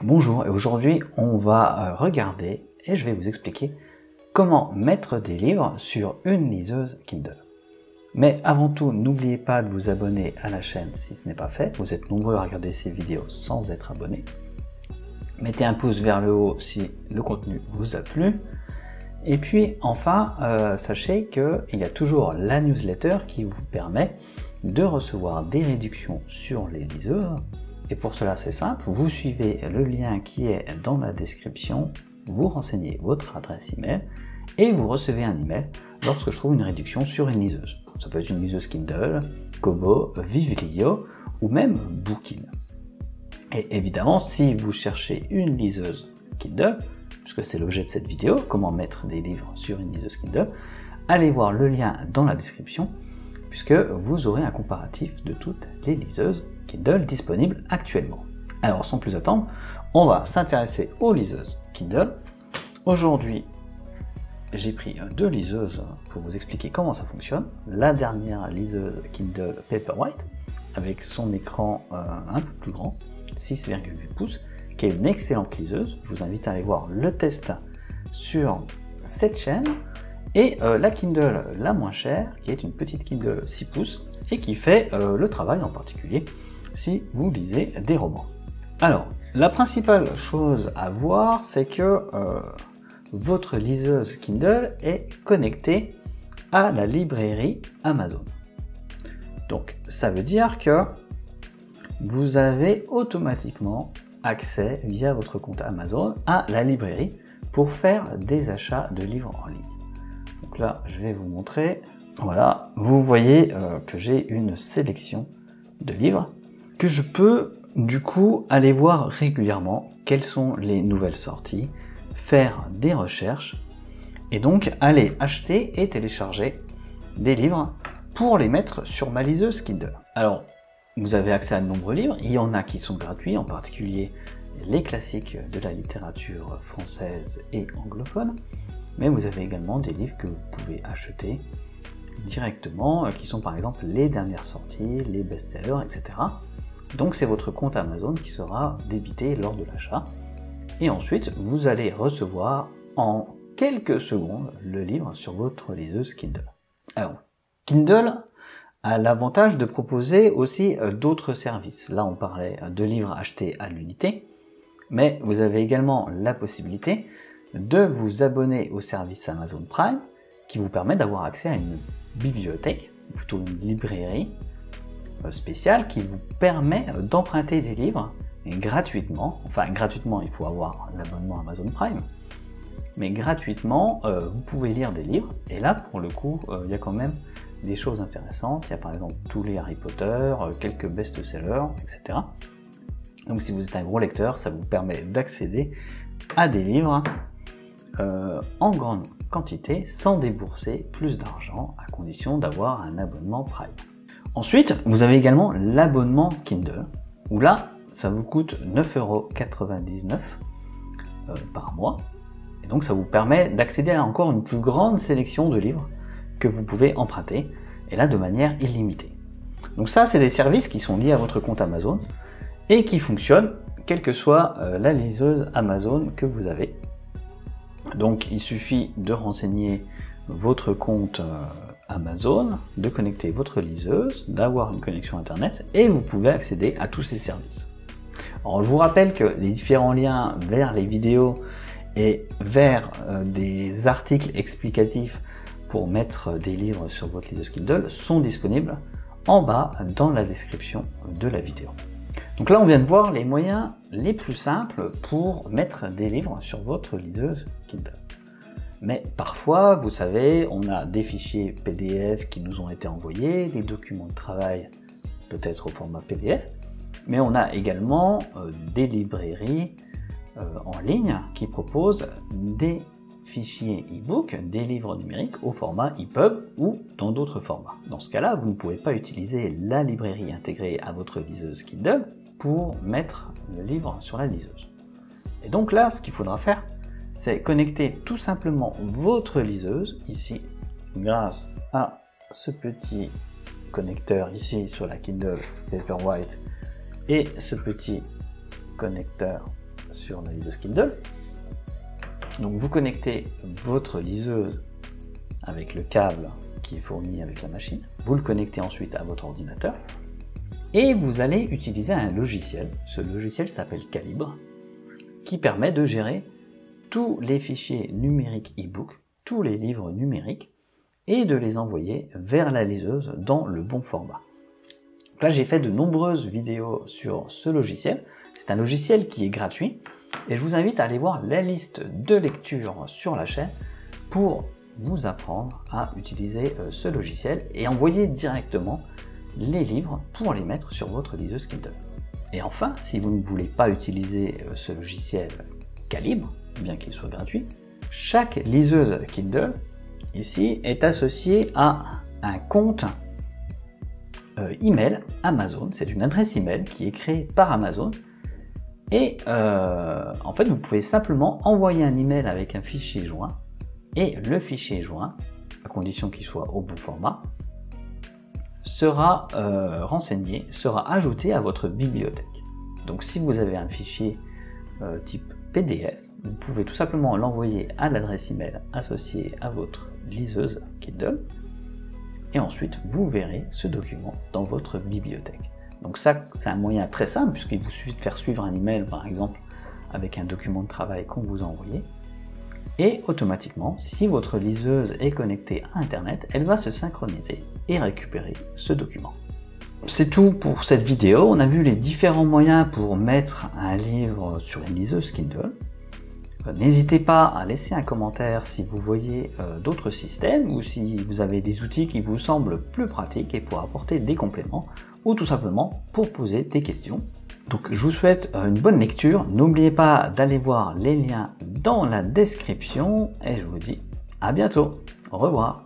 Bonjour, et aujourd'hui on va regarder et je vais vous expliquer comment mettre des livres sur une liseuse Kindle. Mais avant tout, n'oubliez pas de vous abonner à la chaîne si ce n'est pas fait. Vous êtes nombreux à regarder ces vidéos sans être abonnés. Mettez un pouce vers le haut si le contenu vous a plu. Et puis enfin, sachez qu'il y a toujours la newsletter qui vous permet de recevoir des réductions sur les liseuses. Et pour cela c'est simple, vous suivez le lien qui est dans la description, vous renseignez votre adresse email et vous recevez un email lorsque je trouve une réduction sur une liseuse. Ça peut être une liseuse Kindle, Kobo, Vivrio ou même Bookin. Et évidemment, si vous cherchez une liseuse Kindle, puisque c'est l'objet de cette vidéo, comment mettre des livres sur une liseuse Kindle, allez voir le lien dans la description, puisque vous aurez un comparatif de toutes les liseuses Kindle disponibles actuellement. Alors sans plus attendre, on va s'intéresser aux liseuses Kindle. Aujourd'hui, j'ai pris deux liseuses pour vous expliquer comment ça fonctionne. La dernière liseuse Kindle Paperwhite, avec son écran un peu plus grand, 6,8 pouces, qui est une excellente liseuse. Je vous invite à aller voir le test sur cette chaîne. Et la Kindle la moins chère, qui est une petite Kindle 6 pouces, et qui fait le travail en particulier si vous lisez des romans. Alors, la principale chose à voir, c'est que votre liseuse Kindle est connectée à la librairie Amazon. Donc, ça veut dire que vous avez automatiquement accès via votre compte Amazon à la librairie pour faire des achats de livres en ligne. Donc là, je vais vous montrer. Voilà, vous voyez que j'ai une sélection de livres que je peux du coup aller voir régulièrement quelles sont les nouvelles sorties, faire des recherches et donc aller acheter et télécharger des livres pour les mettre sur ma liseuse Kindle. Alors, vous avez accès à de nombreux livres, il y en a qui sont gratuits, en particulier les classiques de la littérature française et anglophone, mais vous avez également des livres que vous pouvez acheter directement, qui sont par exemple les dernières sorties, les best-sellers, etc. Donc c'est votre compte Amazon qui sera débité lors de l'achat. Et ensuite, vous allez recevoir en quelques secondes le livre sur votre liseuse Kindle. Alors, Kindle a l'avantage de proposer aussi d'autres services. Là, on parlait de livres achetés à l'unité, mais vous avez également la possibilité de vous abonner au service Amazon Prime, qui vous permet d'avoir accès à une bibliothèque, ou plutôt une librairie spéciale, qui vous permet d'emprunter des livres gratuitement. Enfin, gratuitement, il faut avoir l'abonnement Amazon Prime, mais gratuitement, vous pouvez lire des livres, et là, pour le coup, il y a quand même des choses intéressantes. Il y a par exemple tous les Harry Potter, quelques best-sellers, etc. Donc si vous êtes un gros lecteur, ça vous permet d'accéder à des livres en grande quantité sans débourser plus d'argent, à condition d'avoir un abonnement Prime. Ensuite, vous avez également l'abonnement Kindle, où là, ça vous coûte 9,99 € par mois. Et donc ça vous permet d'accéder à encore une plus grande sélection de livres que vous pouvez emprunter, et là de manière illimitée. Donc ça, c'est des services qui sont liés à votre compte Amazon, et qui fonctionnent quelle que soit la liseuse Amazon que vous avez. Donc il suffit de renseigner votre compte Amazon, de connecter votre liseuse, d'avoir une connexion internet, et vous pouvez accéder à tous ces services. Alors je vous rappelle que les différents liens vers les vidéos et vers des articles explicatifs pour mettre des livres sur votre liseuse Kindle sont disponibles en bas dans la description de la vidéo. Donc là, on vient de voir les moyens les plus simples pour mettre des livres sur votre liseuse Kindle. Mais parfois, vous savez, on a des fichiers PDF qui nous ont été envoyés, des documents de travail peut-être au format PDF, mais on a également des librairies en ligne qui proposent des fichiers e-book, des livres numériques au format EPUB ou dans d'autres formats. Dans ce cas-là, vous ne pouvez pas utiliser la librairie intégrée à votre liseuse Kindle pour mettre le livre sur la liseuse. Et donc là, ce qu'il faudra faire, c'est connecter tout simplement votre liseuse ici, grâce à ce petit connecteur ici sur la Kindle Paperwhite et ce petit connecteur sur la liseuse Kindle. Donc vous connectez votre liseuse avec le câble qui est fourni avec la machine. Vous le connectez ensuite à votre ordinateur et vous allez utiliser un logiciel. Ce logiciel s'appelle Calibre, qui permet de gérer tous les fichiers numériques e-book, tous les livres numériques, et de les envoyer vers la liseuse dans le bon format. Donc là, j'ai fait de nombreuses vidéos sur ce logiciel. C'est un logiciel qui est gratuit et je vous invite à aller voir la liste de lecture sur la chaîne pour vous apprendre à utiliser ce logiciel et envoyer directement les livres pour les mettre sur votre liseuse Kindle. Et enfin, si vous ne voulez pas utiliser ce logiciel Calibre, bien qu'il soit gratuit, chaque liseuse Kindle ici est associée à un compte email Amazon. C'est une adresse email qui est créée par Amazon et en fait vous pouvez simplement envoyer un email avec un fichier joint et le fichier joint, à condition qu'il soit au bon format, sera renseigné, sera ajouté à votre bibliothèque. Donc si vous avez un fichier type PDF, vous pouvez tout simplement l'envoyer à l'adresse email associée à votre liseuse Kindle et ensuite vous verrez ce document dans votre bibliothèque. Donc ça, c'est un moyen très simple puisqu'il vous suffit de faire suivre un email par exemple avec un document de travail qu'on vous a envoyé et automatiquement, si votre liseuse est connectée à Internet, elle va se synchroniser et récupérer ce document. C'est tout pour cette vidéo. On a vu les différents moyens pour mettre un livre sur une liseuse Kindle. N'hésitez pas à laisser un commentaire si vous voyez d'autres systèmes ou si vous avez des outils qui vous semblent plus pratiques et pour apporter des compléments ou tout simplement pour poser des questions. Donc je vous souhaite une bonne lecture. N'oubliez pas d'aller voir les liens dans la description et je vous dis à bientôt. Au revoir.